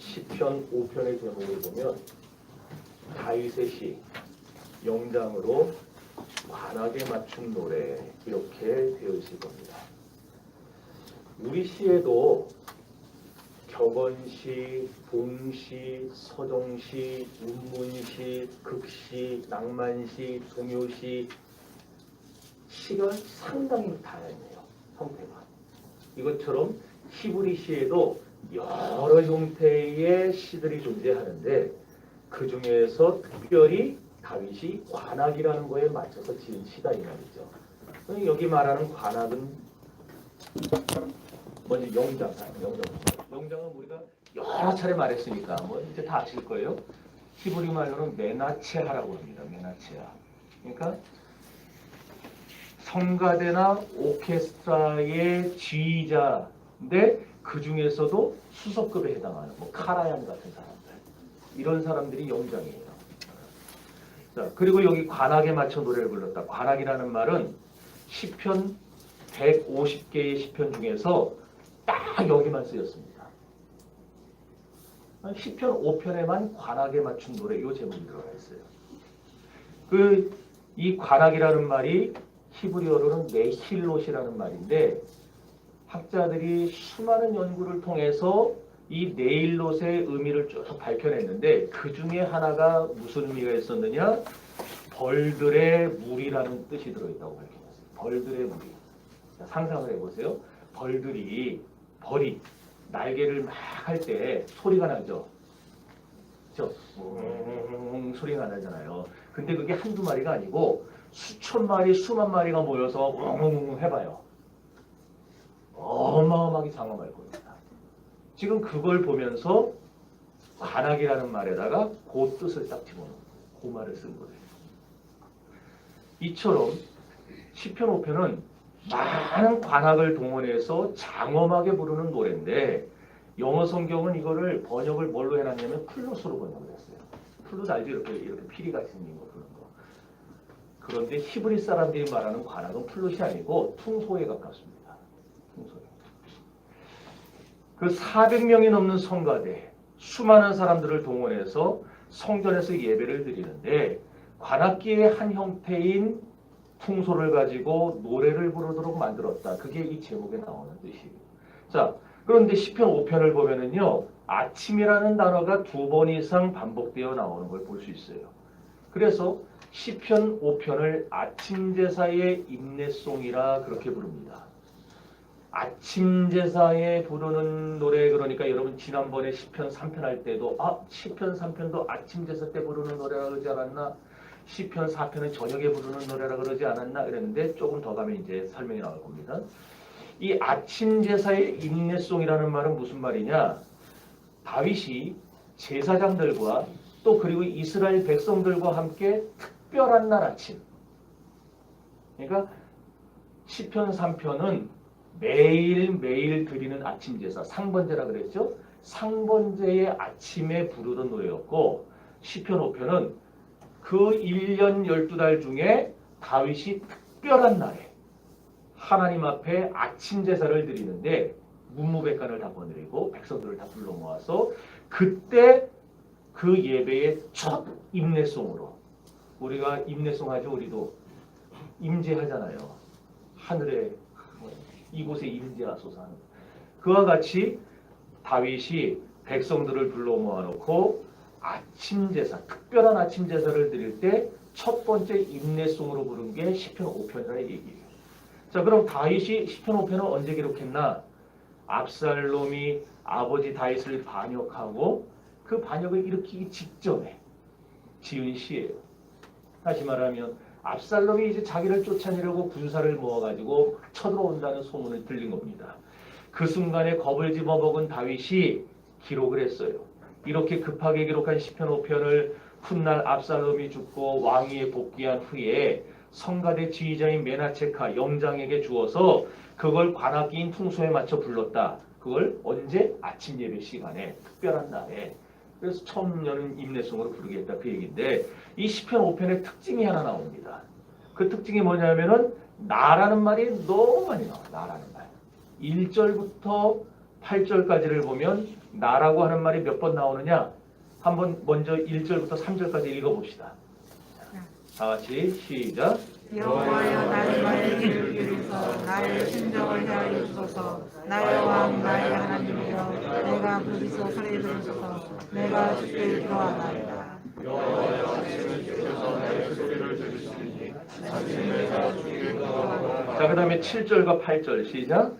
시편 5편의 제목을 보면 다윗의 시, 영장으로 관악에 맞춘 노래 이렇게 되어 있을 겁니다. 우리 시에도 격언시, 봉시, 서정시, 운문시, 극시, 낭만시, 동요시, 시가 상당히 다양해요. 형태가. 이것처럼 히브리 시에도 여러 형태의 시들이 존재하는데 그 중에서 특별히 다윗이 관악이라는 거에 맞춰서 지은 시다 이 말이죠. 여기 말하는 관악은 먼저 영장은 우리가 여러 차례 말했으니까 뭐 이제 다 아실 거예요. 히브리 말로는 메나체하라고 합니다. 메나체하. 그러니까 성가대나 오케스트라의 지휘자인데 그 중에서도 수석급에 해당하는 뭐 카라얀 같은 사람들 이런 사람들이 영장이에요. 자, 그리고 여기 관악에 맞춰 노래를 불렀다. 관악이라는 말은 시편 150개의 시편 중에서 딱 여기만 쓰였습니다. 시편 5편에만 관악에 맞춘 노래 이 제목이 들어가 있어요. 이 관악이라는 말이 히브리어로는 네힐롯이라는 말인데 학자들이 수많은 연구를 통해서 이 네일롯의 의미를 쭉 밝혀냈는데 그 중에 하나가 무슨 의미가 있었느냐? 벌들의 무리라는 뜻이 들어있다고 밝혀냈어요. 벌들의 무리. 상상을 해보세요. 벌이 날개를 막 할 때 소리가 나죠. 소리가 나잖아요. 근데 그게 한두 마리가 아니고 수천 마리, 수만 마리가 모여서 해봐요. 어마어마하게 장엄할 겁니다. 지금 그걸 보면서 관악이라는 말에다가 그 뜻을 딱 집어넣은 그 말을 쓴 거예요. 이처럼 시편 5편은 많은 관악을 동원해서 장엄하게 부르는 노래인데 영어 성경은 이거를 번역을 뭘로 해놨냐면 플룻으로 번역을 했어요. 플룻 알죠? 이렇게 피리같이 생긴 거 부르는 거. 그런데 히브리 사람들이 말하는 관악은 플룻이 아니고 퉁소에 가깝습니다. 퉁소에. 그 400명이 넘는 성가대, 수많은 사람들을 동원해서 성전에서 예배를 드리는데 관악기의 한 형태인 퉁소를 가지고 노래를 부르도록 만들었다. 그게 이 제목에 나오는 뜻이에요. 자, 그런데 시편 5편을 보면은요, 아침이라는 단어가 2번 이상 반복되어 나오는 걸 볼 수 있어요. 그래서 시편 5편을 아침 제사의 인내송이라 그렇게 부릅니다. 아침 제사에 부르는 노래, 그러니까 여러분 지난번에 시편 3편 할 때도 시편 3편도 아침 제사 때 부르는 노래라 그러지 않았나? 시편 4편은 저녁에 부르는 노래라 그러지 않았나? 그랬는데 조금 더 가면 이제 설명이 나올 겁니다. 이 아침 제사의 인내송이라는 말은 무슨 말이냐? 다윗이 제사장들과 또 그리고 이스라엘 백성들과 함께 특별한 날 아침. 그러니까 시편 3편은 매일매일 드리는 아침 제사, 상번제라 그랬죠? 상번제의 아침에 부르던 노래였고 시편 5편은 그 1년 12달 중에 다윗이 특별한 날에 하나님 앞에 아침 제사를 드리는데 문무백관을 다 보내고 백성들을 다 불러 모아서 그때 그 예배의 첫 임내송으로 우리가 임내송 하죠. 우리도 임재하잖아요. 하늘에 이곳에 임재하소서 하는 그와 같이 다윗이 백성들을 불러 모아놓고 아침 제사, 특별한 아침 제사를 드릴 때 첫 번째 임내송으로 부른 게 시편 5편이라는 얘기예요. 자, 그럼 다윗이 시편 5편을 언제 기록했나? 압살롬이 아버지 다윗을 반역하고 그 반역을 일으키기 직전에 지은 시예요. 다시 말하면 압살롬이 이제 자기를 쫓아내려고 군사를 모아가지고 쳐들어온다는 소문을 들린 겁니다. 그 순간에 겁을 집어먹은 다윗이 기록을 했어요. 이렇게 급하게 기록한 시편 5편을 훗날 압살롬이 죽고 왕위에 복귀한 후에 성가대 지휘자인 메나체카 영장에게 주어서 그걸 관악기인 퉁소에 맞춰 불렀다. 그걸 언제? 아침 예배 시간에 특별한 날에. 그래서 처음 여는 임내송으로 부르겠다 그 얘기인데 이 시편 5편의 특징이 하나 나옵니다. 그 특징이 뭐냐면은 나라는 말이 너무 많이 나와요. 나라는 말. 1절부터 8절까지를 보면 나라고 하는 말이 몇 번 나오느냐? 한번 먼저 1절부터 3절까지 읽어봅시다. 다 같이 시작. 여호와여 나의 말을 들으소서. 나의 심정을 헤아려 주소서. 나의 왕 나의 하나님이여 내가 부르짖어 소리 들으소서. 내가 주께 기도하나이다. 자, 그 다음에 7절과 8절 시작.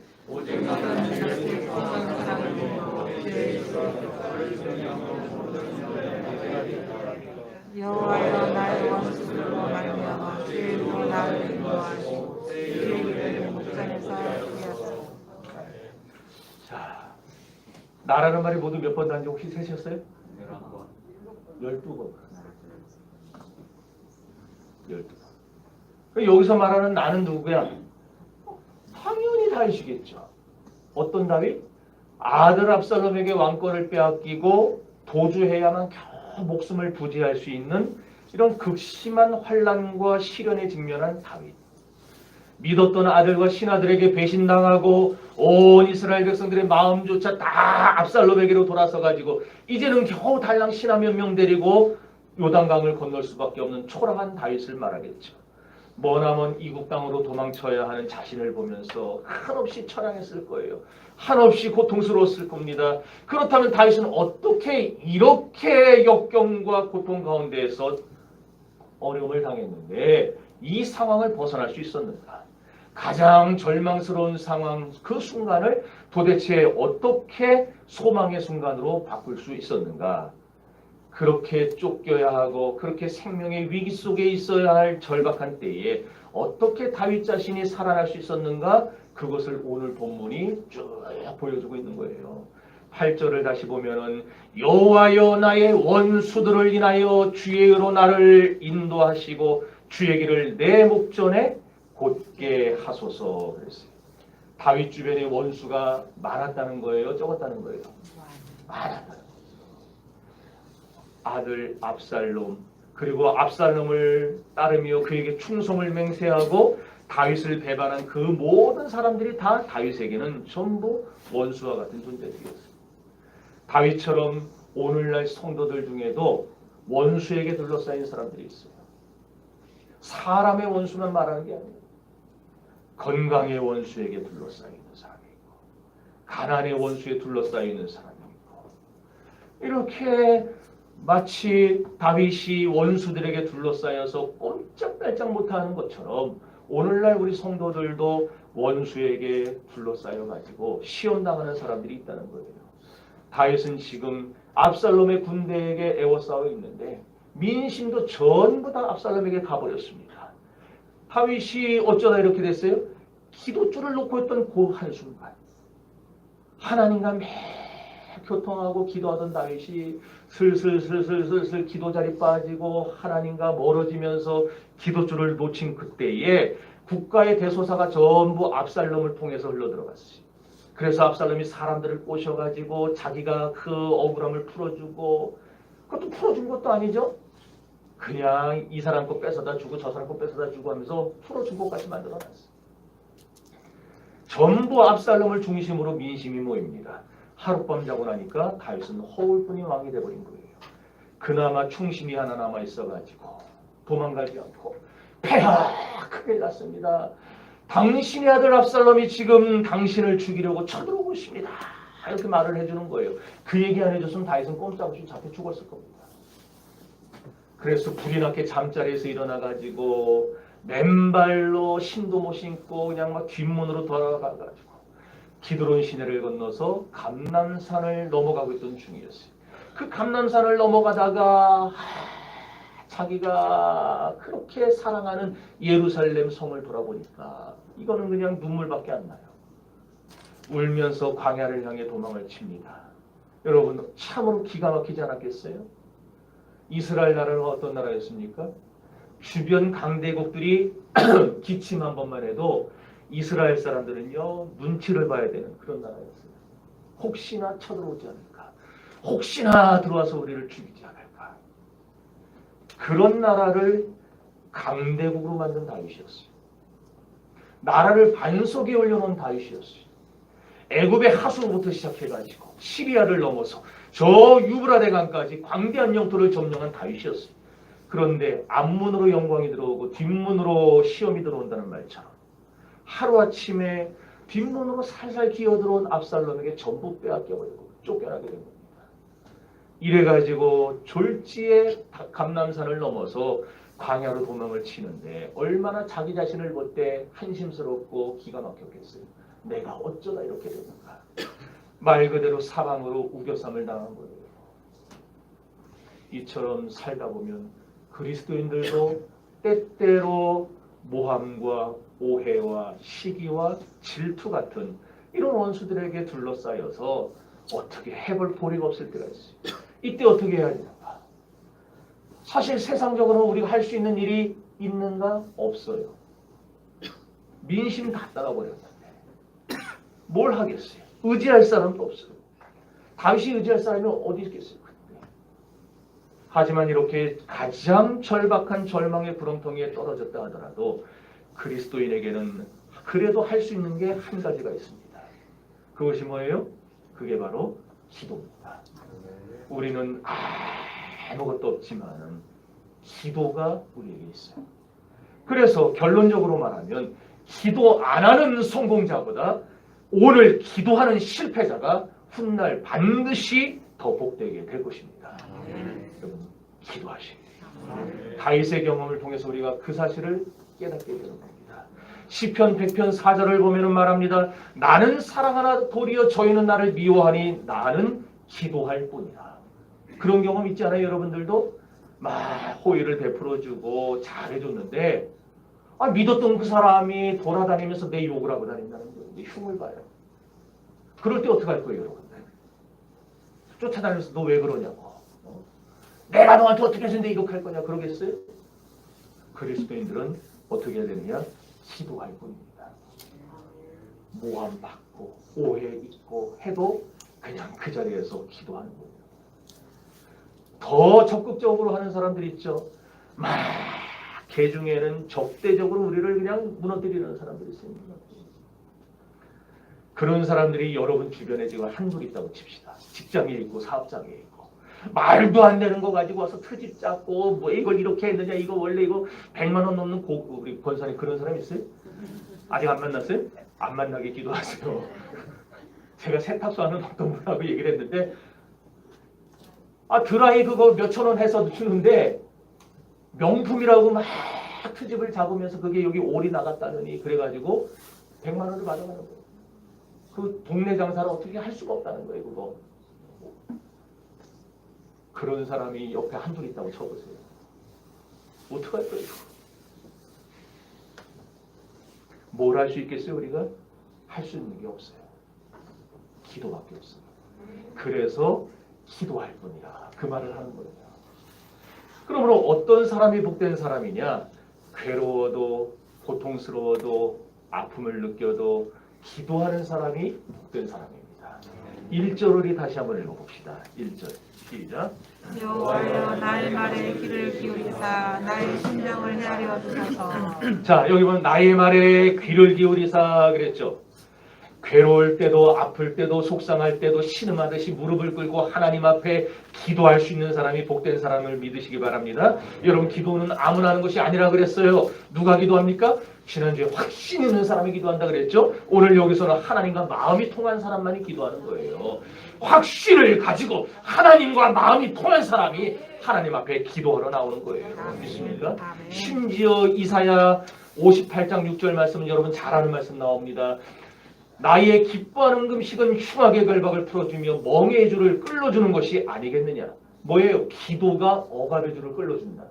여호와여 나의 원수로 말미암아 주의로 나를 인도하시고 주의 길을 목전에서 피하소서. 자, 나라는 말이 모두 몇 번 나는지 혹시 세셨어요? 12번. 12번. 여기서 말하는 나는 누구야? 당연히 다윗이겠죠. 어떤 다윗? 아들 압살롬에게 왕권을 빼앗기고 도주해야만 겨우 목숨을 부지할 수 있는 이런 극심한 환난과 시련에 직면한 다윗. 믿었던 아들과 신하들에게 배신당하고 온 이스라엘 백성들의 마음조차 다 압살롬에게로 돌아서가지고 이제는 겨우 달랑 신하 몇 명 데리고 요단강을 건널 수밖에 없는 초라한 다윗을 말하겠죠. 머나먼 이국 땅으로 도망쳐야 하는 자신을 보면서 한없이 처량했을 거예요. 한없이 고통스러웠을 겁니다. 그렇다면 다윗은 어떻게 이렇게 역경과 고통 가운데에서 어려움을 당했는데 이 상황을 벗어날 수 있었는가? 가장 절망스러운 상황, 그 순간을 도대체 어떻게 소망의 순간으로 바꿀 수 있었는가? 그렇게 쫓겨야 하고 그렇게 생명의 위기 속에 있어야 할 절박한 때에 어떻게 다윗 자신이 살아날 수 있었는가? 그것을 오늘 본문이 쭉 보여주고 있는 거예요. 8절을 다시 보면은 여호와여 나의 원수들을 인하여 주의 의로 나를 인도하시고 주의 길을 내 목전에 곧게 하소서 그랬어요. 다윗 주변에 원수가 많았다는 거예요? 적었다는 거예요? 많았다는 거예요. 아들 압살롬, 그리고 압살롬을 따르며 그에게 충성을 맹세하고 다윗을 배반한 그 모든 사람들이 다 다윗에게는 전부 원수와 같은 존재들이었어요. 다윗처럼 오늘날 성도들 중에도 원수에게 둘러싸인 사람들이 있어요. 사람의 원수만 말하는 게 아니에요. 건강의 원수에게 둘러싸여 있는 사람이 있고 가난의 원수에 둘러싸여 있는 사람이 있고 이렇게 마치 다윗이 원수들에게 둘러싸여서 꼼짝달짝 못하는 것처럼 오늘날 우리 성도들도 원수에게 둘러싸여 가지고 시험당하는 사람들이 있다는 거예요. 다윗은 지금 압살롬의 군대에게 애워싸워 있는데 민심도 전부 다 압살롬에게 가버렸습니다. 다윗이 어쩌다 이렇게 됐어요? 기도줄을 놓고 있던 그 한순간 하나님과 매일 교통하고 기도하던 다윗이 슬슬 기도 자리 빠지고 하나님과 멀어지면서 기도줄을 놓친 그때에 국가의 대소사가 전부 압살롬을 통해서 흘러들어갔어요. 그래서 압살롬이 사람들을 꼬셔가지고 자기가 그 억울함을 풀어주고 그것도 풀어준 것도 아니죠. 그냥 이 사람 거 뺏어다 주고 저 사람 거 뺏어다 주고 하면서 풀어준 것 같이 만들어놨어요. 전부 압살롬을 중심으로 민심이 모입니다. 하룻밤 자고 나니까 다윗은 허울뿐인 왕이 돼버린 거예요. 그나마 충심이 하나 남아 있어가지고 도망가지 않고 폐하 큰일 났습니다. 당신의 아들 압살롬이 지금 당신을 죽이려고 쳐들어오고 있습니다. 이렇게 말을 해주는 거예요. 그 얘기 안 해줬으면 다윗은 꼼짝없이 잡혀 죽었을 겁니다. 그래서 불이 나게 잠자리에서 일어나가지고 맨발로 신도 못 신고 그냥 막 뒷문으로 돌아가가지고 기드론 시내를 건너서 감람산을 넘어가고 있던 중이었어요. 그 감람산을 넘어가다가 자기가 그렇게 사랑하는 예루살렘 성을 돌아보니까 이거는 그냥 눈물밖에 안 나요. 울면서 광야를 향해 도망을 칩니다. 여러분 참으로 기가 막히지 않았겠어요? 이스라엘 나라는 어떤 나라였습니까? 주변 강대국들이 기침 한 번만 해도 이스라엘 사람들은요 눈치를 봐야 되는 그런 나라였어요. 혹시나 쳐들어오지 않을까? 혹시나 들어와서 우리를 죽이지 않을까? 그런 나라를 강대국으로 만든 다윗이었어요. 나라를 반석에 올려놓은 다윗이었어요. 애굽의 하수로부터 시작해가지고 시리아를 넘어서 저 유브라데강까지 광대한 영토를 점령한 다윗이었어요. 그런데 앞문으로 영광이 들어오고 뒷문으로 시험이 들어온다는 말처럼 하루아침에 뒷문으로 살살 기어들어온 압살롬에게 전부 빼앗겨버리고 쫓겨나게 된 겁니다. 이래가지고 졸지에 감람산을 넘어서 광야로 도망을 치는데 얼마나 자기 자신을 볼 때 한심스럽고 기가 막혔겠어요. 내가 어쩌다 이렇게 됐는가. 말 그대로 사방으로 우겨쌈을 당한 거예요. 이처럼 살다 보면 그리스도인들도 때때로 모함과 오해와 시기와 질투 같은 이런 원수들에게 둘러싸여서 어떻게 해볼 도리가 없을 때가 있어요. 이때 어떻게 해야 되는가? 사실 세상적으로 우리가 할 수 있는 일이 있는가? 없어요. 민심 다 따라버렸는데 뭘 하겠어요? 의지할 사람도 없어요. 다윗이 의지할 사람이 어디 있겠어요? 하지만 이렇게 가장 절박한 절망의 구렁텅이에 떨어졌다 하더라도 그리스도인에게는 그래도 할 수 있는 게 한 가지가 있습니다. 그것이 뭐예요? 그게 바로 기도입니다. 우리는 아무것도 없지만 기도가 우리에게 있어요. 그래서 결론적으로 말하면 기도 안 하는 성공자보다 오늘 기도하는 실패자가 훗날 반드시 더 복되게 될 것입니다. 여러분 기도하시기. 다윗의 경험을 통해서 우리가 그 사실을 깨닫게 되는 겁니다. 시편 100편 4절을 보면은 말합니다. 나는 사랑하나 도리어 저희는 나를 미워하니 나는 기도할 뿐이라. 그런 경험 있지 않아요? 여러분들도 막 호의를 베풀어주고 잘해줬는데 믿었던 그 사람이 돌아다니면서 내 욕을 하고 다닌다는 거예요. 흉을 봐요. 그럴 때 어떻게 할 거예요, 여러분들? 쫓아다니면서 너 왜 그러냐고. 내가 너한테 어떻게 해서 내 이렇게 할 거냐 그러겠어요? 그리스도인들은 어떻게 해야 되느냐? 기도할 뿐입니다. 모함받고 오해 있고 해도 그냥 그 자리에서 기도하는 거예요. 더 적극적으로 하는 사람들이 있죠. 개 중에는 적대적으로 우리를 그냥 무너뜨리는 사람들이 있습니다. 그런 사람들이 여러분 주변에 지금 한둘 있다고 칩시다. 직장에 있고 사업장에 있고 말도 안 되는 거 가지고 와서 트집 잡고 뭐 이걸 이렇게 했느냐 이거 원래 이거 100만 원 넘는 우리 권사님 그런 사람 있어요? 아직 안 만났어요? 안 만나게 기도하세요. 제가 세탁소 하는 어떤 분하고 얘기를 했는데 드라이 그거 몇천 원 해서 주는데 명품이라고 막 트집을 잡으면서 그게 여기 올이 나갔다느니 그래가지고 100만 원을 받아가는 거예요. 그 동네 장사를 어떻게 할 수가 없다는 거예요. 그거. 그런 사람이 옆에 한둘 있다고 쳐보세요. 어떡할 거예요? 뭘 할 수 있겠어요? 우리가? 할 수 있는 게 없어요. 기도밖에 없어요. 그래서 기도할 뿐이라 그 말을 하는 거예요. 그러므로 어떤 사람이 복된 사람이냐? 괴로워도 고통스러워도 아픔을 느껴도 기도하는 사람이 복된 사람입니다. 1절 우리 다시 한번 읽어봅시다. 1절 시작. 여호와여 나의 말에 귀를 기울이사 나의 심정을 헤아려 주소서. 자 여기 보면 나의 말에 귀를 기울이사 그랬죠. 괴로울 때도 아플 때도 속상할 때도 신음하듯이 무릎을 꿇고 하나님 앞에 기도할 수 있는 사람이 복된 사람을 믿으시기 바랍니다. 여러분 기도는 아무나 하는 것이 아니라 그랬어요. 누가 기도합니까? 지난주에 확신 있는 사람이 기도한다 그랬죠. 오늘 여기서는 하나님과 마음이 통한 사람만이 기도하는 거예요. 확신을 가지고 하나님과 마음이 통한 사람이 하나님 앞에 기도하러 나오는 거예요. 믿습니까? 심지어 이사야 58장 6절 말씀은 여러분 잘 아는 말씀 나옵니다. 나의 기뻐하는 금식은 흉악의 결박을 풀어주며 멍에의 줄을 끌어주는 것이 아니겠느냐. 뭐예요? 기도가 억압의 줄을 끌어준다.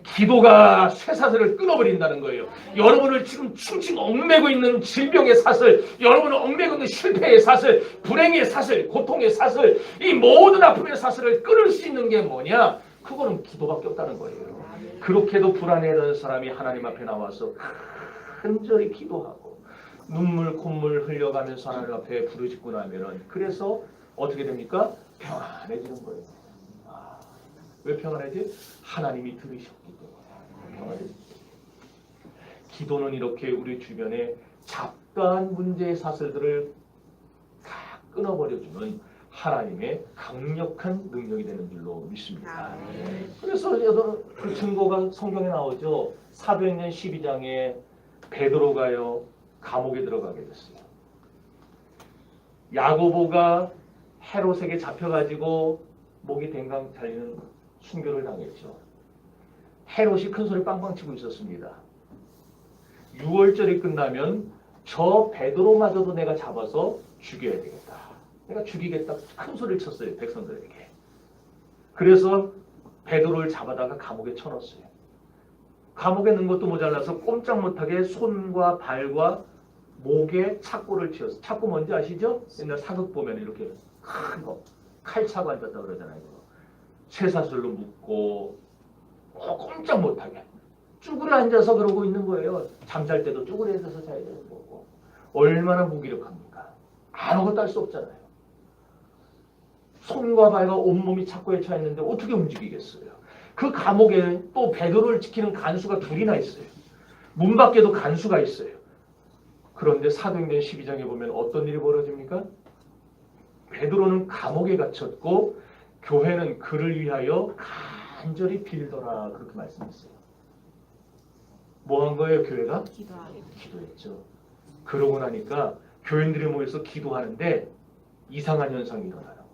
기도가 쇠사슬을 끊어버린다는 거예요. 여러분을 지금 칭칭 얽매고 있는 질병의 사슬, 여러분을 얽매고 있는 실패의 사슬, 불행의 사슬, 고통의 사슬, 이 모든 아픔의 사슬을 끊을 수 있는 게 뭐냐? 그거는 기도밖에 없다는 거예요. 그렇게도 불안해하는 사람이 하나님 앞에 나와서 간절히 기도하고 눈물 콧물 흘려가면서 하나님 앞에 부르짖고 나면은 그래서 어떻게 됩니까? 평안해지는 거예요. 왜 평안해지? 하나님이 들으셨기 때문에 평안해지. 기도는 이렇게 우리 주변에 잡다한 문제의 사슬들을 끊어버려주는 하나님의 강력한 능력이 되는 줄로 믿습니다. 아멘. 그래서 여러분 그 증거가 성경에 나오죠. 사도행전 12장에 베드로가요 감옥에 들어가게 됐어요. 야고보가 헤롯에게 잡혀가지고 목이 댕강 잘리는 순교를 당했죠. 헤롯이 큰 소리 빵빵 치고 있었습니다. 6월절이 끝나면 저 베드로마저도 내가 잡아서 죽여야 되겠다. 내가 죽이겠다. 큰 소리를 쳤어요. 백성들에게. 그래서 베드로를 잡아다가 감옥에 쳐넣었어요. 감옥에 넣은 것도 모자라서 꼼짝 못하게 손과 발과 목에 착고를 쥐었어요. 착고 뭔지 아시죠? 옛날 사극 보면 이렇게 큰 거, 칼차고 앉았다 그러잖아요. 쇠사슬로 묶고 꼼짝 못하게 쭈그려 앉아서 그러고 있는 거예요. 잠잘 때도 쭈그려 앉아서 자야 되는 거고. 얼마나 무기력합니까? 아무것도 할 수 없잖아요. 손과 발과 온몸이 착고에 차 있는데 어떻게 움직이겠어요? 그 감옥에 또 베드로를 지키는 간수가 둘이나 있어요. 문 밖에도 간수가 있어요. 그런데 사도행전 12장에 보면 어떤 일이 벌어집니까? 베드로는 감옥에 갇혔고 교회는 그를 위하여 간절히 빌더라 그렇게 말씀했어요. 뭐 한 거예요 교회가? 기도했죠. 그러고 나니까 교인들이 모여서 기도하는데 이상한 현상이 일어나는 거예요.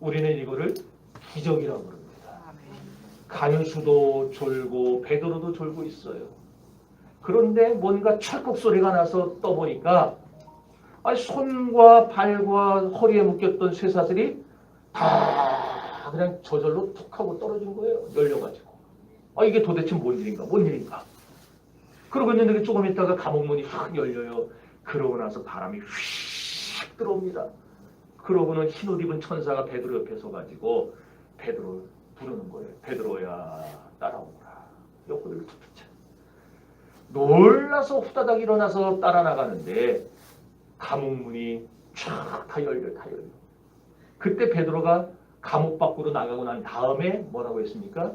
우리는 이거를 기적이라고 부릅니다. 간수도 졸고 베드로도 졸고 있어요. 그런데 뭔가 철컥 소리가 나서 떠보니까 손과 발과 허리에 묶였던 쇠사슬이 다 그냥 저절로 툭 하고 떨어진 거예요. 열려가지고. 이게 도대체 뭔 일인가? 뭔 일인가? 그러고 있는데 조금 있다가 감옥문이 확 열려요. 그러고 나서 바람이 휙 들어옵니다. 그러고는 흰옷 입은 천사가 베드로 옆에 서가지고 베드로를 부르는 거예요. 베드로야 따라오라. 옆구리를 툭툭 쳐. 놀라서 후다닥 일어나서 따라 나가는데 감옥문이 쫙 다 열려. 그때 베드로가 감옥 밖으로 나가고 난 다음에 뭐라고 했습니까?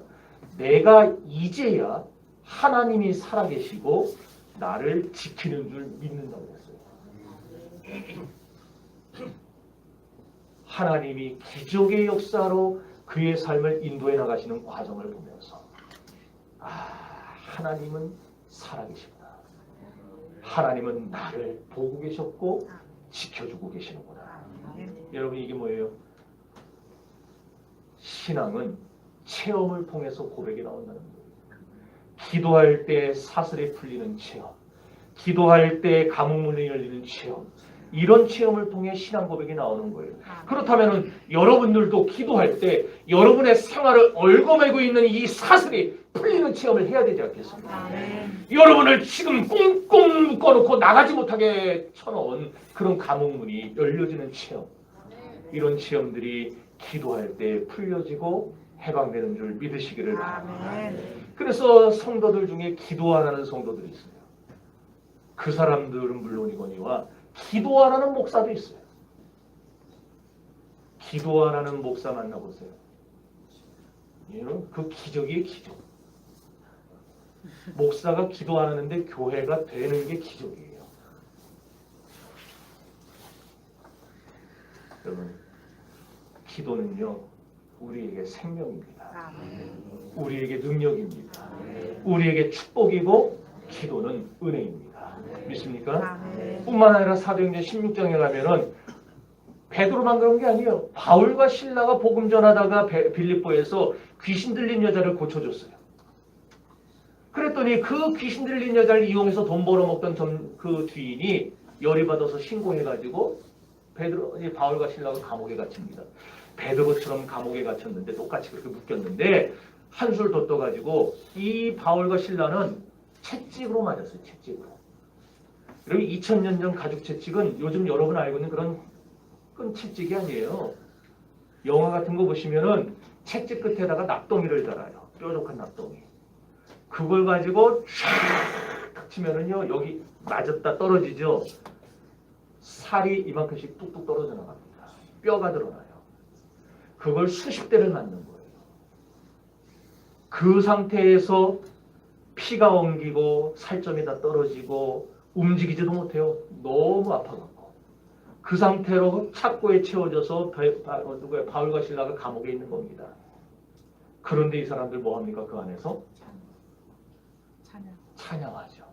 내가 이제야 하나님이 살아계시고 나를 지키는 줄 믿는다고 했어요. 하나님이 기적의 역사로 그의 삶을 인도해 나가시는 과정을 보면서 하나님은 살아계십니다. 하나님은 나를 보고 계셨고 지켜주고 계시는구나. 여러분 이게 뭐예요? 신앙은 체험을 통해서 고백이 나온다는 거예요. 기도할 때 사슬이 풀리는 체험, 기도할 때 감옥문이 열리는 체험, 이런 체험을 통해 신앙 고백이 나오는 거예요. 그렇다면 여러분들도 기도할 때 여러분의 생활을 얽어매고 있는 이 사슬이 풀리는 체험을 해야 되지 않겠습니까? 여러분을 지금 꽁꽁 묶어놓고 나가지 못하게 쳐놓은 그런 감옥문이 열려지는 체험, 이런 체험들이 기도할 때 풀려지고 해방되는 줄 믿으시기를 바랍니다. 그래서 성도들 중에 기도 안 하는 성도들이 있어요. 그 사람들은 물론이거니와 기도 안 하는 목사도 있어요. 기도 안 하는 목사 만나보세요. 그 기적이에요, 기적. 목사가 기도 안 하는데 교회가 되는 게 기적이에요. 여러분, 기도는요, 우리에게 생명입니다. 우리에게 능력입니다. 우리에게 축복이고 기도는 은혜입니다. 믿습니까? 뿐만 아니라 사도행전 16장에 가면은 베드로만 그런 게 아니에요. 바울과 실라가 복음 전하다가 빌립보에서 귀신 들린 여자를 고쳐줬어요. 그랬더니 그 귀신 들린 여자를 이용해서 돈 벌어먹던 그 주인이 열이 받아서 신고해가지고 바울과 실라가 감옥에 갇힙니다. 베드로처럼 감옥에 갇혔는데 똑같이 그렇게 묶였는데 한술 더 떠가지고 이 바울과 실라는 채찍으로 맞았어요. 채찍으로. 여러분 2000년 전 가죽 채찍은 요즘 여러분 알고 있는 그런 끈 채찍이 아니에요. 영화 같은 거 보시면은 채찍 끝에다가 납덩이를 달아요. 뾰족한 납덩이. 그걸 가지고 쫙 치면은요 여기 맞았다 떨어지죠. 살이 이만큼씩 뚝뚝 떨어져 나갑니다. 뼈가 드러나요. 그걸 수십 대를 맞는 거예요. 그 상태에서 피가 엉기고 살점이 다 떨어지고 움직이지도 못해요. 너무 아파갖고. 그 상태로 착고에 채워져서 바울과 실라가 감옥에 있는 겁니다. 그런데 이 사람들 뭐 합니까? 그 안에서 찬양하죠.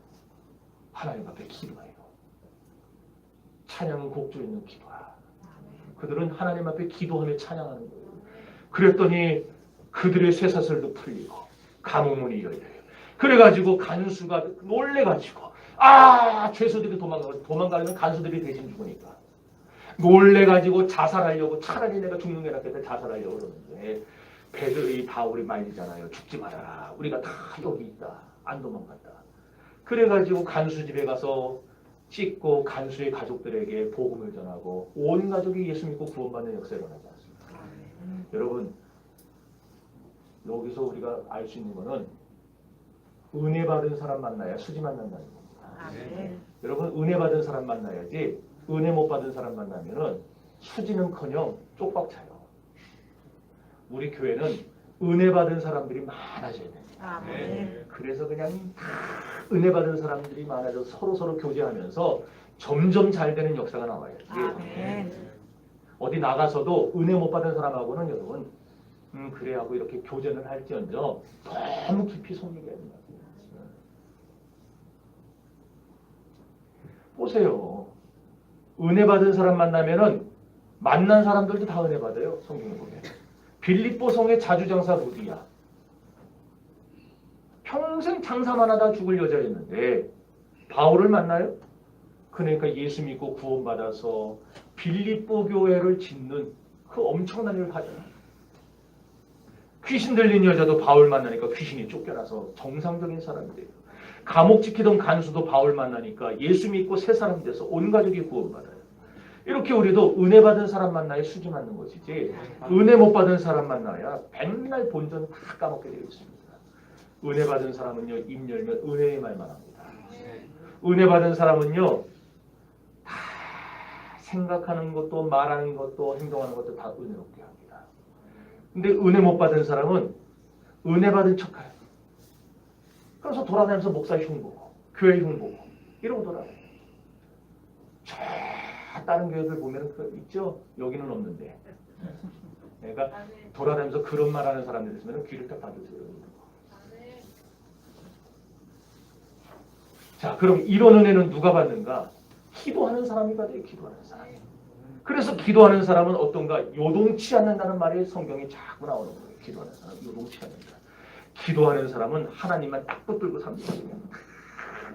하나님 앞에 기도해요. 찬양은 곡조 있는 기도야. 그들은 하나님 앞에 기도하며 찬양하는 거예요. 그랬더니 그들의 쇠사슬도 풀리고 감옥문이 열려요. 그래가지고 간수가 놀래가지고 죄수들이 도망가려면 간수들이 대신 죽으니까 놀래가지고 자살하려고, 차라리 내가 죽는 게 낫겠다 자살하려고 그러는데 배들이 바울이 말리잖아요. 죽지 말아라. 우리가 다 여기 있다. 안 도망간다. 그래가지고 간수 집에 가서 찢고 간수의 가족들에게 복음을 전하고 온 가족이 예수 믿고 구원받는 역사가 일어나지 않습니까? 여러분, 여기서 우리가 알 수 있는 거는 은혜 받은 사람 만나야 수지 만난다는 겁니다. 여러분, 은혜 받은 사람 만나야지 은혜 못 받은 사람 만나면은 수지는커녕 쪽박 차요. 우리 교회는 은혜 받은 사람들이 많아져야 됩니다. 그래서 그냥 은혜 받은 사람들이 많아져서 서로 교제하면서 점점 잘 되는 역사가 나와야지. 어디 나가서도 은혜 못 받은 사람하고는 여러분 그래 하고 이렇게 교제는 할지언정 너무 깊이 속이게 됩니다. 보세요. 은혜 받은 사람 만나면은 만난 사람들도 다 은혜 받아요. 성경에 보면. 빌립보 성의 자주장사 루디야. 평생 장사만 하다 죽을 여자였는데 바울을 만나요? 그러니까 예수 믿고 구원받아서 빌립보 교회를 짓는 그 엄청난 일을 하잖아요. 귀신 들린 여자도 바울 만나니까 귀신이 쫓겨나서 정상적인 사람이 돼요. 감옥 지키던 간수도 바울 만나니까 예수 믿고 새 사람이 돼서 온 가족이 구원받아요. 이렇게 우리도 은혜 받은 사람 만나야 수지 맞는 것이지 은혜 못 받은 사람 만나야 맨날 본전 다 까먹게 되어 있습니다. 은혜 받은 사람은요, 입 열면 은혜의 말만 합니다. 은혜 받은 사람은요, 다 생각하는 것도 말하는 것도 행동하는 것도 다 은혜롭게 합니다. 근데 은혜 못 받은 사람은 은혜 받은 척해요. 그래서 돌아다니면서 목사 흉보고 교회 흉보고 이러고 돌아다녀요. 저 다른 교회들 보면 그 있죠? 여기는 없는데. 그러니까 돌아다니면서 그런 말하는 사람들 있으면 귀를 딱 닫으세요. 자, 그럼 이런 은혜는 누가 받는가? 기도하는 사람이 받아요. 기도하는 사람. 그래서 기도하는 사람은 어떤가? 요동치 않는다는 말이 성경에 자꾸 나오는 거예요. 기도하는 사람, 요동치 않는다. 기도하는 사람은 하나님만 딱 붙들고 삽니다.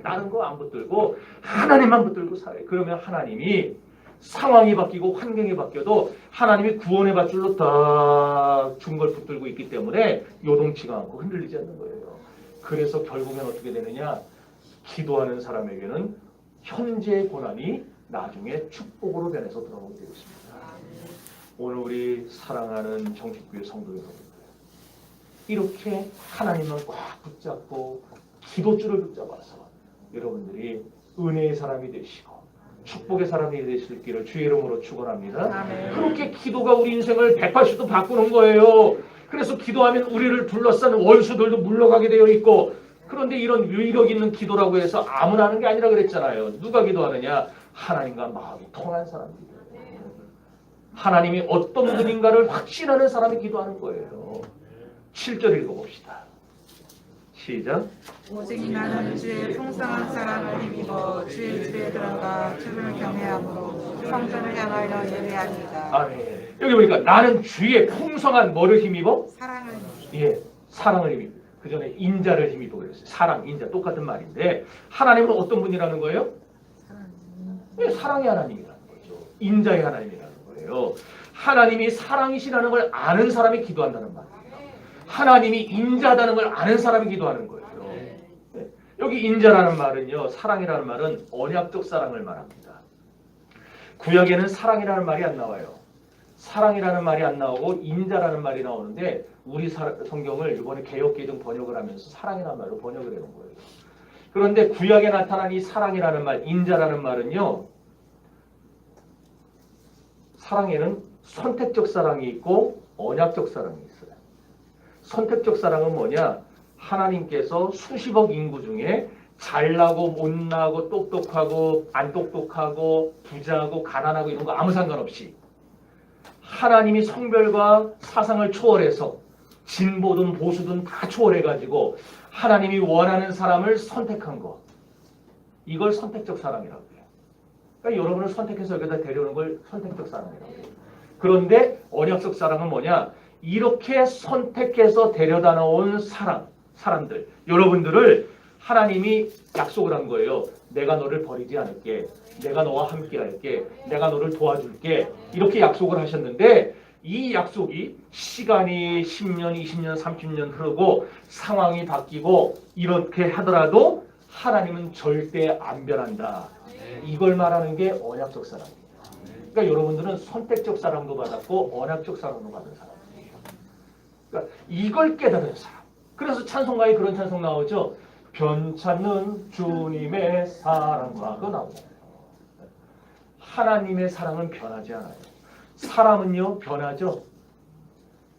다른 거 안 붙들고 하나님만 붙들고 살아요. 그러면 하나님이 상황이 바뀌고 환경이 바뀌어도 하나님이 구원의 밧줄로 딱 준 걸 붙들고 있기 때문에 요동치가 않고 흔들리지 않는 거예요. 그래서 결국엔 어떻게 되느냐? 기도하는 사람에게는 현재의 고난이 나중에 축복으로 변해서 돌아오게 되어 있습니다. 오늘 우리 사랑하는 정식교회 성도 여러분들, 이렇게 하나님만 꽉 붙잡고 기도줄을 붙잡아서 여러분들이 은혜의 사람이 되시고 축복의 사람이 되실 길을 주의 이름으로 축원합니다. 그렇게 기도가 우리 인생을 180도 바꾸는 거예요. 그래서 기도하면 우리를 둘러싸는 원수들도 물러가게 되어 있고, 그런데 이런 위력 있는 기도라고 해서 아무나 하는 게 아니라 그랬잖아요. 누가 기도하느냐? 하나님과 마음이 통한 사람들이. 하나님이 어떤 분인가를 확신하는 사람이 기도하는 거예요. 7절 읽어봅시다. 시작. 오직 나는 주의 풍성한 사랑을 힘입어 주의 집에 들어가 주를 경외함으로 성전을 향하여 예배합니다. 아멘. 여기 보니까 나는 주의 풍성한 뭐를 힘입어? 사랑을 예, 사랑을 힘입어. 그 전에 인자를 힘입어 그랬어요. 사랑, 인자 똑같은 말인데 하나님은 어떤 분이라는 거예요? 예, 사랑의 하나님이라는 거죠. 인자의 하나님이라는 거예요. 하나님이 사랑이시라는 걸 아는 사람이 기도한다는 말이에요. 하나님이 인자하다는 걸 아는 사람이 기도하는 거예요. 네. 여기 인자라는 말은요, 사랑이라는 말은 언약적 사랑을 말합니다. 구약에는 사랑이라는 말이 안 나와요. 사랑이라는 말이 안 나오고 인자라는 말이 나오는데 우리 성경을 이번에 개역개정 번역을 하면서 사랑이라는 말로 번역을 해놓은 거예요. 그런데 구약에 나타난 이 사랑이라는 말, 인자라는 말은요, 사랑에는 선택적 사랑이 있고 언약적 사랑이 있어요. 선택적 사랑은 뭐냐? 하나님께서 수십억 인구 중에 잘나고 못나고 똑똑하고 안 똑똑하고 부자고 가난하고 이런 거 아무 상관없이 하나님이 성별과 사상을 초월해서 진보든 보수든 다 초월해가지고 하나님이 원하는 사람을 선택한 거, 이걸 선택적 사랑이라고 해요. 그러니까 여러분을 선택해서 여기다 데려오는 걸 선택적 사랑이라고 해요. 그런데 언약적 사랑은 뭐냐? 이렇게 선택해서 데려다 놓은 사람들, 여러분들을 하나님이 약속을 한 거예요. 내가 너를 버리지 않을게. 내가 너와 함께 할게. 내가 너를 도와줄게. 이렇게 약속을 하셨는데 이 약속이 시간이 10년, 20년, 30년 흐르고 상황이 바뀌고 이렇게 하더라도 하나님은 절대 안 변한다. 이걸 말하는 게 언약적 사랑입니다. 그러니까 여러분들은 선택적 사랑도 받았고 언약적 사랑도 받은 사람이에요. 그러니까 이걸 깨달은 사람. 그래서 찬송가에 그런 찬송 나오죠. 변찮는 주님의 사랑과 그 나오잖아요. 하나님의 사랑은 변하지 않아요. 사람은요 변하죠.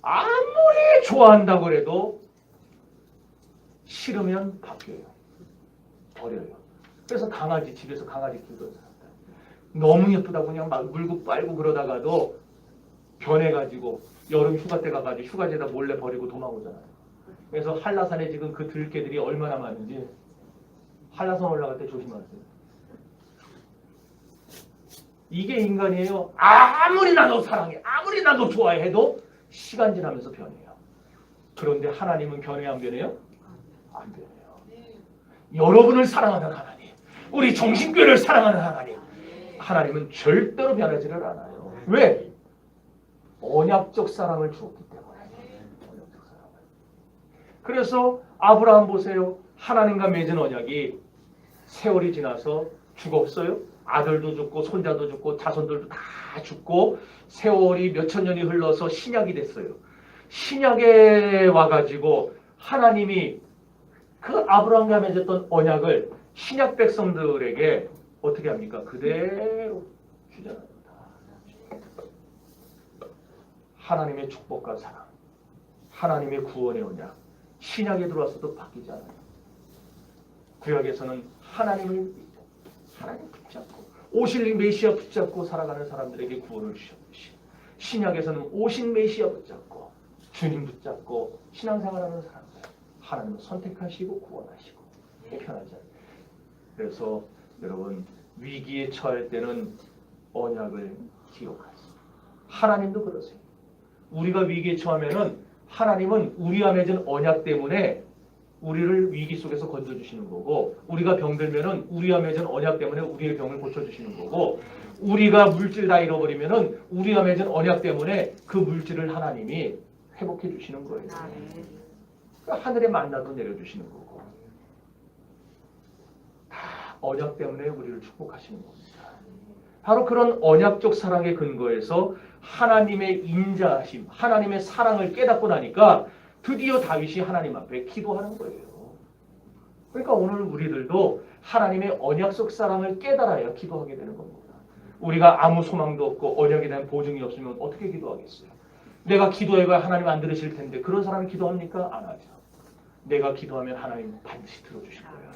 아무리 좋아한다고 해도 싫으면 바뀌어요. 버려요. 그래서 강아지, 집에서 강아지 키우던 사람들 너무 예쁘다고 그냥 막 물고 빨고 그러다가도 변해가지고 여름 휴가 때 가가지고 휴가지에다 몰래 버리고 도망오잖아요. 그래서 한라산에 지금 그 들개들이 얼마나 많은지 한라산 올라갈 때 조심하세요. 이게 인간이에요. 아무리 나도 사랑해, 아무리 나도 좋아해 해도 시간 지나면서 변해요. 그런데 하나님은 변해 안 변해요? 안 변해요. 여러분을 사랑하는 하나님, 우리 정신교회를 사랑하는 하나님, 하나님은 절대로 변하지를 않아요. 왜? 언약적 사랑을 주었기 때문에. 언약적 사랑을. 그래서 아브라함 보세요. 하나님과 맺은 언약이 세월이 지나서 죽었어요. 아들도 죽고 손자도 죽고 자손들도 다 죽고 세월이 몇천 년이 흘러서 신약이 됐어요. 신약에 와가지고 하나님이 그 아브라함과 맺었던 언약을 신약 백성들에게 어떻게 합니까? 그대로 주잖아요. 하나님의 축복과 사랑, 하나님의 구원의 언약, 신약에 들어와서도 바뀌지 않아요. 구약에서는 하나님 붙잡고 오실 메시아 붙잡고 살아가는 사람들에게 구원을 주셨듯이 신약에서는 오신 메시아 붙잡고 주님 붙잡고 신앙생활하는 사람들 하나님은 선택하시고 구원하시고 편하지 않아요. 그래서 여러분 위기에 처할 때는 언약을 기억하세요. 하나님도 그러세요. 우리가 위기에 처하면은 하나님은 우리와 맺은 언약 때문에 우리를 위기 속에서 건져주시는 거고, 우리가 병들면은 우리와 맺은 언약 때문에 우리의 병을 고쳐주시는 거고, 우리가 물질 다 잃어버리면은 우리와 맺은 언약 때문에 그 물질을 하나님이 회복해 주시는 거예요. 그러니까 하늘의 만나도 내려주시는 거고, 다 언약 때문에 우리를 축복하시는 겁니다. 바로 그런 언약적 사랑의 근거에서 하나님의 인자하심, 하나님의 사랑을 깨닫고 나니까 드디어 다윗이 하나님 앞에 기도하는 거예요. 그러니까 오늘 우리들도 하나님의 언약적 사랑을 깨달아야 기도하게 되는 겁니다. 우리가 아무 소망도 없고 언약에 대한 보증이 없으면 어떻게 기도하겠어요? 내가 기도해봐야 하나님 안 들으실 텐데 그런 사람이 기도합니까? 안 하죠. 내가 기도하면 하나님 반드시 들어주실 거야.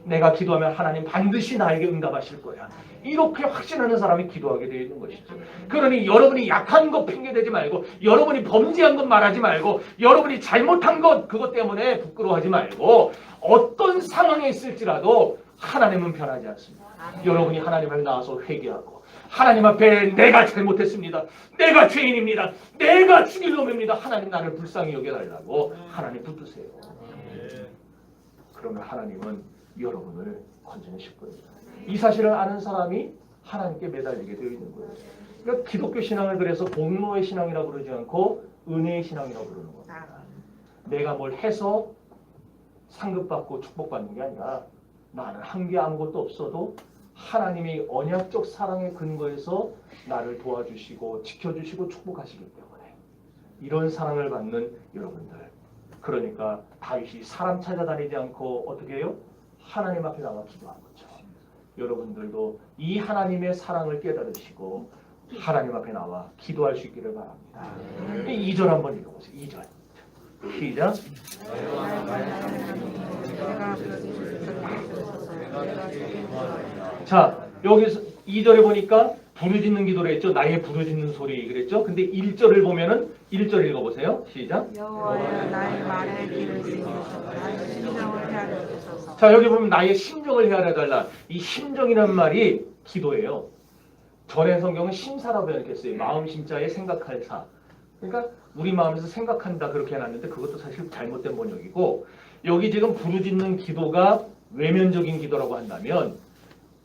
내가 기도하면 하나님 반드시 나에게 응답하실 거야. 이렇게 확신하는 사람이 기도하게 되어 있는 것이죠. 그러니 여러분이 약한 것 핑계대지 말고, 여러분이 범죄한 것 말하지 말고, 여러분이 잘못한 것 그것 때문에 부끄러워하지 말고, 어떤 상황에 있을지라도 하나님은 변하지 않습니다. 여러분이 하나님 앞에 나와서 회개하고 하나님 앞에 내가 잘못했습니다. 내가 죄인입니다. 내가 죽일 놈입니다. 하나님 나를 불쌍히 여겨달라고 하나님 붙드세요. 그러면 하나님은 여러분을 건져내실 겁니다. 이 사실을 아는 사람이 하나님께 매달리게 되어 있는 거예요. 그러니까 기독교 신앙을 그래서 공로의 신앙이라고 그러지 않고 은혜의 신앙이라고 그러는 겁니다. 내가 뭘 해서 상급받고 축복받는 게 아니라 나는 한 게 아무것도 없어도 하나님의 언약적 사랑의 근거에서 나를 도와주시고 지켜주시고 축복하시기 때문에 이런 사랑을 받는 여러분들, 그러니까 다윗이 사람 찾아다니지 않고 어떻게 해요? 하나님 앞에 나와 기도한 거죠. 여러분들도 이 하나님의 사랑을 깨달으시고 하나님 앞에 나와 기도할 수 있기를 바랍니다. 2절 한번 읽어보세요. 2절. 시작. 내가 부르짖어 소리를 들으소서. 내가 주께 기도하나이다. 자, 여기서 2절에 보니까 부르짖는 기도를 했죠. 나의 부르짖는 소리 그랬죠. 근데 1절을 보면은 1절 읽어보세요. 시작. 여호와여 나의 말에 귀를 기울이소서. 나의 심정을 헤아려 주소서. 자, 여기 보면 나의 심정을 헤아려 달라. 이 심정이라는 말이 기도예요. 전에 성경은 심사라고 번역했어요. 마음 심자에 생각할 사. 그러니까 우리 마음에서 생각한다 그렇게 해놨는데 그것도 사실 잘못된 번역이고, 여기 지금 부르짖는 기도가 외면적인 기도라고 한다면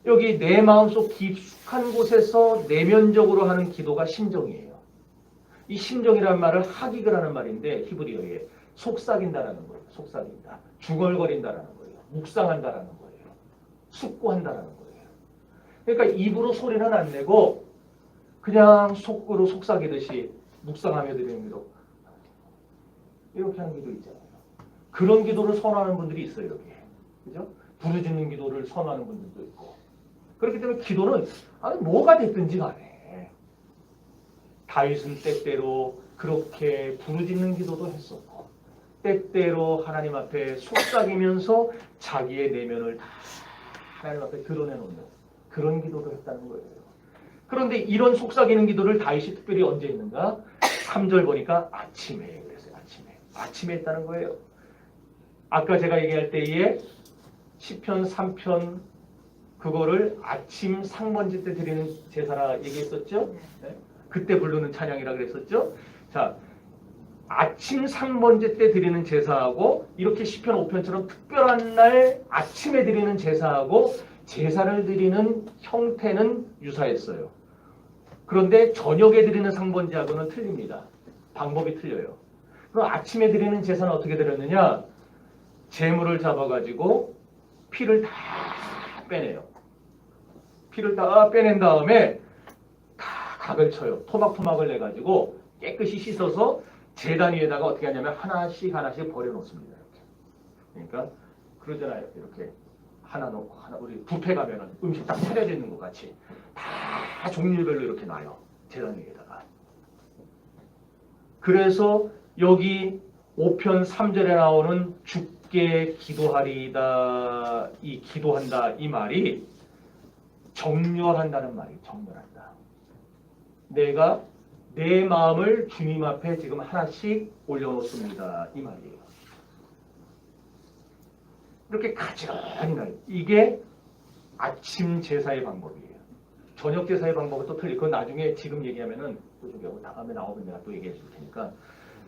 여기 내 마음속 깊숙한 곳에서 내면적으로 하는 기도가 심정이에요. 이 심정이라는 말을 하기그라는 말인데 히브리어에 속삭인다라는 거예요. 속삭인다. 중얼거린다라는 거예요. 묵상한다라는 거예요. 숙고한다라는 거예요. 그러니까 입으로 소리는 안 내고 그냥 속으로 속삭이듯이 묵상하며 드리는 기도. 이렇게 하는 기도 있잖아요. 그런 기도를 선호하는 분들이 있어요, 여기에. 그죠? 부르짖는 기도를 선호하는 분들도 있고. 그렇기 때문에 기도는 아니 뭐가 됐든지 간에 다윗은 때때로 그렇게 부르짖는 기도도 했었고 때때로 하나님 앞에 속삭이면서 자기의 내면을 다 하나님 앞에 드러내놓는 그런 기도를 했다는 거예요. 그런데 이런 속삭이는 기도를 다윗이 특별히 언제 했는가? 3절 보니까 아침에 그랬어요. 아침에 했다는 거예요. 아까 제가 얘기할 때에 시편 3편 그거를 아침 상번제 때 드리는 제사라 얘기했었죠? 네? 그때 부르는 찬양이라 그랬었죠? 자, 아침 상번제 때 드리는 제사하고 이렇게 시편 5편처럼 특별한 날 아침에 드리는 제사하고 제사를 드리는 형태는 유사했어요. 그런데 저녁에 드리는 상번제하고는 틀립니다. 방법이 틀려요. 그럼 아침에 드리는 제사는 어떻게 드렸느냐? 제물을 잡아가지고 피를 다 빼내요. 피를 다 빼낸 다음에 다 각을 쳐요. 토막토막을 내가지고 깨끗이 씻어서 제단 위에다가 어떻게 하냐면 하나씩 버려놓습니다. 이렇게. 그러니까 그러잖아요. 이렇게 하나 놓고 하나, 우리 뷔페 가면은 음식 딱 차려져 있는 것 같이 다 종류별로 이렇게 놔요. 제단 위에다가. 그래서 여기 5편 3절에 나오는 주께 기도하리이다, 이 기도한다 이 말이 정렬한다는 말이에요. 정렬한다. 내가 내 마음을 주님 앞에 지금 하나씩 올려놓습니다. 이 말이에요. 이렇게 가지런히 나요. 이게 아침 제사의 방법이에요. 저녁 제사의 방법은 또 틀리고, 그건 나중에 지금 얘기하면은 또 저기하고 다음에 나오면 내가 또 얘기해 줄 테니까.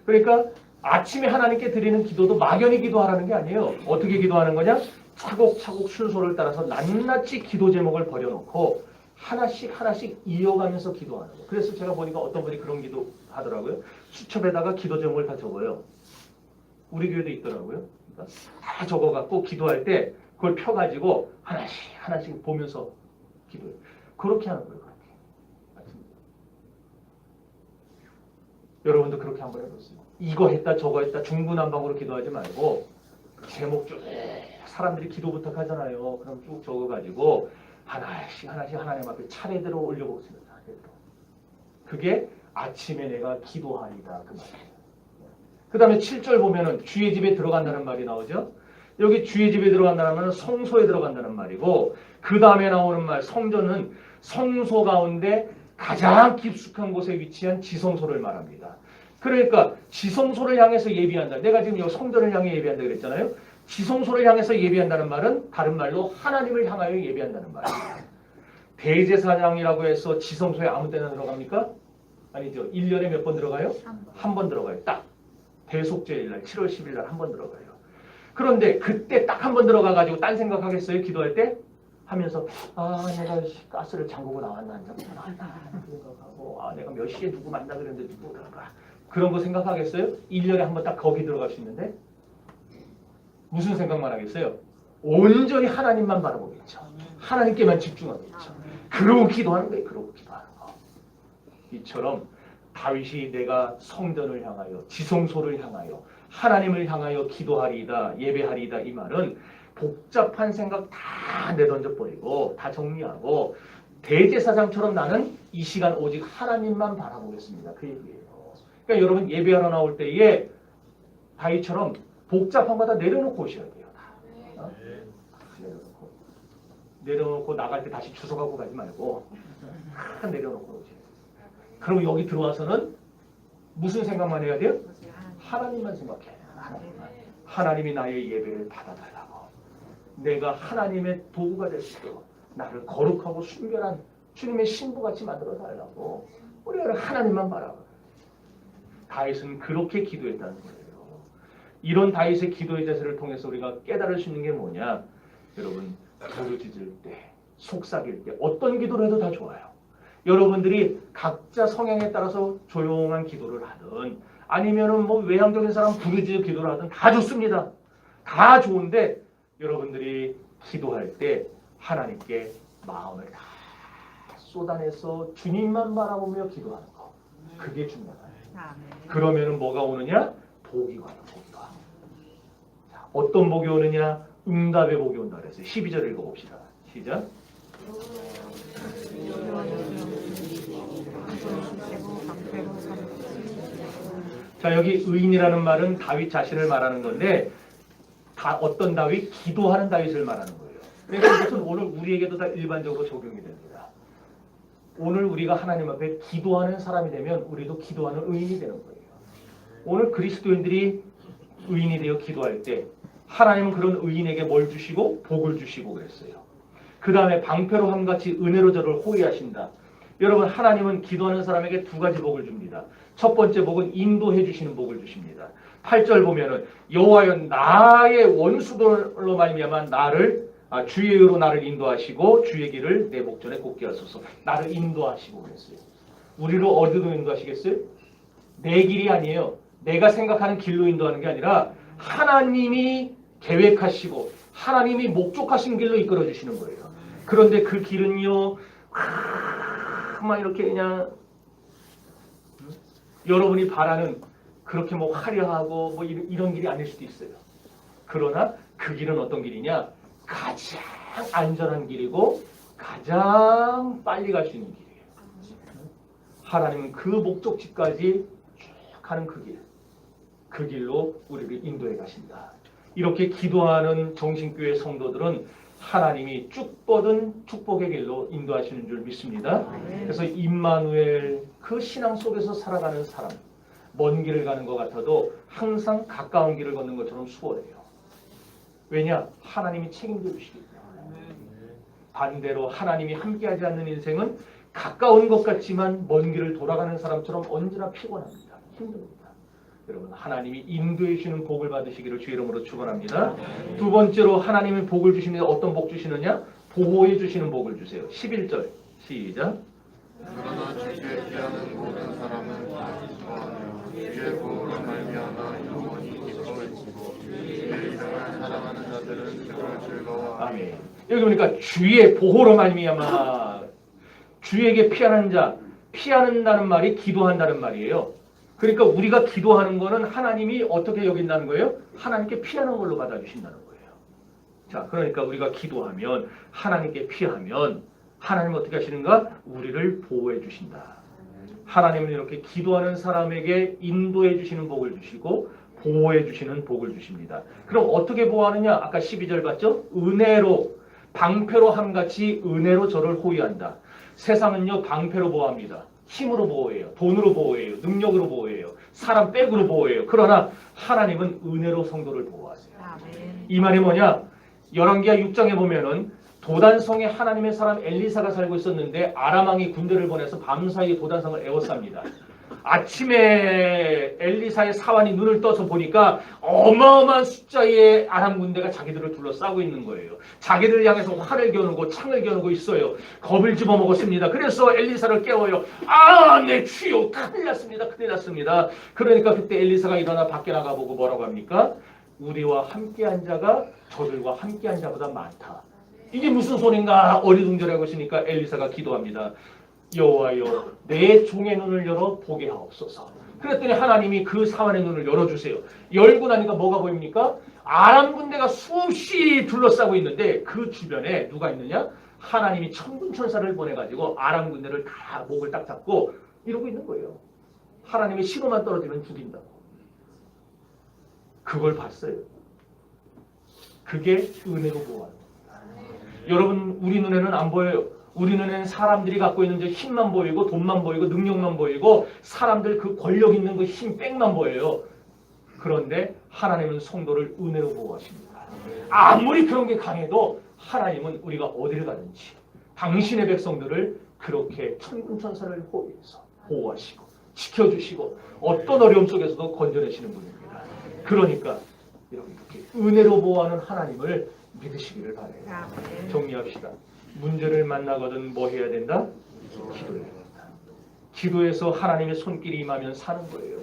그러니까 아침에 하나님께 드리는 기도도 막연히 기도하라는 게 아니에요. 어떻게 기도하는 거냐? 차곡차곡 순서를 따라서 낱낱이 기도 제목을 버려놓고 하나씩 이어가면서 기도하는 거예요. 그래서 제가 보니까 어떤 분이 그런 기도 하더라고요. 수첩에다가 기도 제목을 다 적어요. 우리 교회도 있더라고요. 그러니까 다 적어갖고 기도할 때 그걸 펴가지고 하나씩 보면서 기도해요. 그렇게 하는 거예요. 그렇게. 여러분도 그렇게 한번 해보세요. 이거 했다 저거 했다 중구난방으로 기도하지 말고 제목 쭉 사람들이 기도 부탁하잖아요. 그럼 쭉 적어가지고 하나씩 하나님 앞에 차례대로 올려보겠습니다. 차례대로. 그게 아침에 내가 기도하리다 그 말이에요. 그 다음에 7절 보면은 주의 집에 들어간다는 말이 나오죠. 여기 주의 집에 들어간다는 말은 성소에 들어간다는 말이고, 그 다음에 나오는 말 성전은 성소 가운데 가장 깊숙한 곳에 위치한 지성소를 말합니다. 그러니까 지성소를 향해서 예비한다. 내가 지금 여기 성전을 향해 예비한다 그랬잖아요. 지성소를 향해서 예비한다는 말은 다른 말로 하나님을 향하여 예비한다는 말이에요. 대제사장이라고 해서 지성소에 아무 때나 들어갑니까? 아니죠. 1년에 몇 번 들어가요? 한 번 들어가요. 딱 대속죄일날 7월 10일 날 한 번 들어가요. 그런데 그때 딱 한 번 들어가가지고 딴 생각하겠어요? 기도할 때? 하면서 내가 가스를 잠그고 나왔나 안 잠그고 나왔나 생각하고 내가 몇 시에 누구 만나 그랬는데 누구랄까 그런 거 생각하겠어요? 1년에 한 번 딱 거기 들어갈 수 있는데 무슨 생각만 하겠어요? 온전히 하나님만 바라보겠죠. 하나님께만 집중하겠죠. 그러고 기도하는 거예요. 그러고 기도하는 거. 이처럼 다윗이 내가 성전을 향하여 지성소를 향하여 하나님을 향하여 기도하리이다 예배하리이다 이 말은 복잡한 생각 다 내던져버리고 다 정리하고 대제사장처럼 나는 이 시간 오직 하나님만 바라보겠습니다. 그 얘기예요. 그러니까 여러분 예배하러 나올 때에 다윗처럼 복잡한 거 다 내려놓고 오셔야 돼요. 다. 어? 내려놓고 나갈 때 다시 주워가고 가지 말고 다 내려놓고 오셔야 돼요. 그리고 여기 들어와서는 무슨 생각만 해야 돼요? 하나님만 생각해야 돼요. 하나님만. 하나님이 나의 예배를 받아달라고. 내가 하나님의 도구가 될 수 있도록 나를 거룩하고 순결한 주님의 신부같이 만들어 달라고. 우리가 하나님만 바라봐요. 다윗은 그렇게 기도했다는 거예요. 이런 다윗의 기도의 자세를 통해서 우리가 깨달을 수 있는 게 뭐냐? 여러분, 부르짖을 때, 속삭일 때 어떤 기도를 해도 다 좋아요. 여러분들이 각자 성향에 따라서 조용한 기도를 하든 아니면은 뭐 외향적인 사람 부르짖을 기도를 하든 다 좋습니다. 다 좋은데 여러분들이 기도할 때 하나님께 마음을 다 쏟아내서 주님만 바라보며 기도하는 거. 그게 중요하다. 그러면은 뭐가 오느냐? 복이 와요. 복이 와. 자, 어떤 복이 오느냐? 응답의 복이 온다 그랬어요. 12절 읽어봅시다. 시작. 자, 여기 의인이라는 말은 다윗 자신을 말하는 건데 다 어떤 다윗? 기도하는 다윗을 말하는 거예요. 그러니까 이것은 오늘 우리에게도 다 일반적으로 적용이 됩니다. 오늘 우리가 하나님 앞에 기도하는 사람이 되면 우리도 기도하는 의인이 되는 거예요. 오늘 그리스도인들이 의인이 되어 기도할 때 하나님은 그런 의인에게 뭘 주시고? 복을 주시고 그랬어요. 그 다음에 방패로 함같이 은혜로 저를 호위하신다. 여러분, 하나님은 기도하는 사람에게 두 가지 복을 줍니다. 첫 번째 복은 인도해 주시는 복을 주십니다. 8절 보면은 여호와여 나의 원수들로 말미암아 나를 주의 의로 나를 인도하시고 주의 길을 내 목전에 곱게 하소서. 나를 인도하시고 그랬어요. 우리를 어디로 인도하시겠어요? 내 길이 아니에요. 내가 생각하는 길로 인도하는 게 아니라 하나님이 계획하시고 하나님이 목적하신 길로 이끌어 주시는 거예요. 그런데 그 길은요, 막 이렇게 그냥 여러분이 바라는 그렇게 뭐 화려하고 뭐 이런 길이 아닐 수도 있어요. 그러나 그 길은 어떤 길이냐? 가장 안전한 길이고 가장 빨리 갈 수 있는 길이에요. 하나님은 그 목적지까지 쭉 가는 그 길, 그 길로 우리를 인도해 가신다. 이렇게 기도하는 정신교회 성도들은 하나님이 쭉 뻗은 축복의 길로 인도하시는 줄 믿습니다. 그래서 임마누엘 그 신앙 속에서 살아가는 사람, 먼 길을 가는 것 같아도 항상 가까운 길을 걷는 것처럼 수월해요. 왜냐? 하나님이 책임져 주시기 때문에. 반대로 하나님이 함께하지 않는 인생은 가까운 것 같지만 먼 길을 돌아가는 사람처럼 언제나 피곤합니다. 힘듭니다. 여러분, 하나님이 인도해 주시는 복을 받으시기를 주 이름으로 축원합니다. 두 번째로 하나님이 복을 주시면서 어떤 복 주시느냐? 보호해 주시는 복을 주세요. 11절 시작. 그러나 주께 피하는 모든 사람은 다 기뻐하며 주의 보호로 말미암아 영원히 기뻐해지고 주의 이름을 사랑하는 자들은 그를 즐거워하며. 아멘. 여기 보니까 주의 보호로 말미암아 주에게 피하는 자, 피하는다는 말이 기도한다는 말이에요. 그러니까 우리가 기도하는 거는 하나님이 어떻게 여긴다는 거예요? 하나님께 피하는 걸로 받아주신다는 거예요. 자, 그러니까 우리가 기도하면 하나님께 피하면 하나님은 어떻게 하시는가? 우리를 보호해 주신다. 하나님은 이렇게 기도하는 사람에게 인도해 주시는 복을 주시고 보호해 주시는 복을 주십니다. 그럼 어떻게 보호하느냐? 아까 12절 봤죠? 은혜로, 방패로 함같이 은혜로 저를 호위한다. 세상은요, 방패로 보호합니다. 힘으로 보호해요. 돈으로 보호해요. 능력으로 보호해요. 사람 백으로 보호해요. 그러나 하나님은 은혜로 성도를 보호하세요. 이 말이 뭐냐? 열왕기하 6장에 보면은 도단성에 하나님의 사람 엘리사가 살고 있었는데 아람 왕이 군대를 보내서 밤사이 도단성을 에워쌉니다. 아침에 엘리사의 사환이 눈을 떠서 보니까 어마어마한 숫자의 아람 군대가 자기들을 둘러싸고 있는 거예요. 자기들을 향해서 활을 겨누고 창을 겨누고 있어요. 겁을 집어먹었습니다. 그래서 엘리사를 깨워요. 아, 내 주여, 큰일 났습니다. 큰일 났습니다. 그러니까 그때 엘리사가 일어나 밖에 나가보고 뭐라고 합니까? 우리와 함께한 자가 저들과 함께한 자보다 많다. 이게 무슨 소린가 어리둥절하고 있으니까 엘리사가 기도합니다. 여호와여, 내 종의 눈을 열어 보게 하옵소서. 그랬더니 하나님이 그 사환의 눈을 열어주세요. 열고 나니까 뭐가 보입니까? 아람 군대가 수없이 둘러싸고 있는데 그 주변에 누가 있느냐? 하나님이 천군천사를 보내가지고 아람 군대를 다 목을 딱 잡고 이러고 있는 거예요. 하나님이 신호만 떨어지면 죽인다고. 그걸 봤어요. 그게 은혜로 보호하는 겁니다. 여러분, 우리 눈에는 안 보여요. 우리 눈에는 사람들이 갖고 있는 저 힘만 보이고 돈만 보이고 능력만 보이고 사람들 그 권력 있는 그 힘 빽만 보여요. 그런데 하나님은 성도를 은혜로 보호하십니다. 아무리 그런 게 강해도 하나님은 우리가 어디를 가든지 당신의 백성들을 그렇게 천군천사를 호위해서 보호하시고 지켜주시고 어떤 어려움 속에서도 건져내시는 분입니다. 그러니까 이렇게 은혜로 보호하는 하나님을 믿으시기를 바라요. 정리합시다. 문제를 만나거든 뭐 해야 된다? 기도해야 된다. 기도해서 하나님의 손길이 임하면 사는 거예요.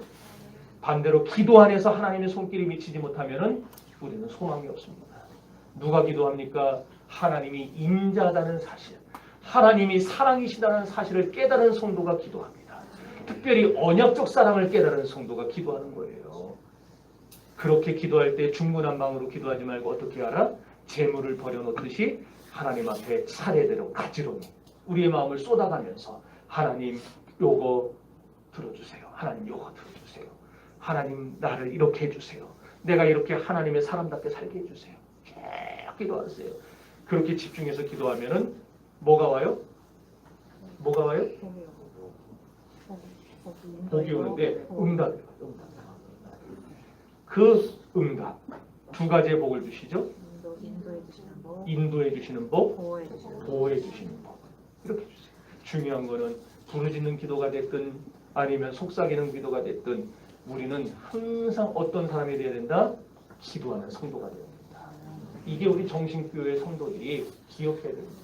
반대로 기도 안에서 하나님의 손길이 미치지 못하면 우리는 소망이 없습니다. 누가 기도합니까? 하나님이 인자하다는 사실, 하나님이 사랑이시다는 사실을 깨달은 성도가 기도합니다. 특별히 언약적 사랑을 깨달은 성도가 기도하는 거예요. 그렇게 기도할 때 중구난방으로 기도하지 말고 어떻게 하라? 재물을 버려놓듯이 하나님 앞에 차례대로 가지런히 우리의 마음을 쏟아가면서 하나님 요거 들어주세요. 하나님 요거 들어주세요. 하나님 나를 이렇게 해주세요. 내가 이렇게 하나님의 사람답게 살게 해주세요. 계속 기도하세요. 그렇게 집중해서 기도하면은 뭐가 와요? 뭐가 와요? 복이 오는데 응답이 와요. 그 응답 두 가지의 복을 주시죠. 인도해 주시는 법, 인도해 주시는 복, 보호해 주시는 법. 보호해 주시는 법. 이렇게 주세요. 중요한 거는 부르짖는 기도가 됐든 아니면 속삭이는 기도가 됐든 우리는 항상 어떤 사람이 되어야 된다? 기도하는 성도가 되어야 된다. 이게 우리 정신교회 성도들이 기억해야 되는 것입니다.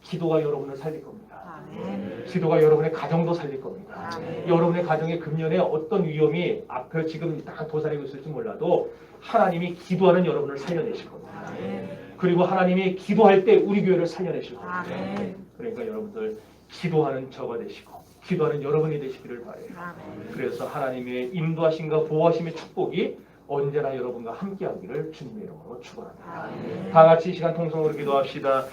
기도가 여러분을 살릴 겁니다. 아멘. 기도가 여러분의 가정도 살릴 겁니다. 아멘. 여러분의 가정의 금년에 어떤 위험이 앞에 지금 딱 도사리고 있을지 몰라도 하나님이 기도하는 여러분을 살려내실 겁니다. 아멘. 그리고 하나님이 기도할 때 우리 교회를 살려내실 겁니다. 아멘. 그러니까 여러분들 기도하는 저가 되시고 기도하는 여러분이 되시기를 바라요. 아멘. 그래서 하나님의 인도하심과 보호하심의 축복이 언제나 여러분과 함께하기를 주님의 이름으로 축원합니다. 아멘. 다 같이 이 시간 통성으로 기도합시다.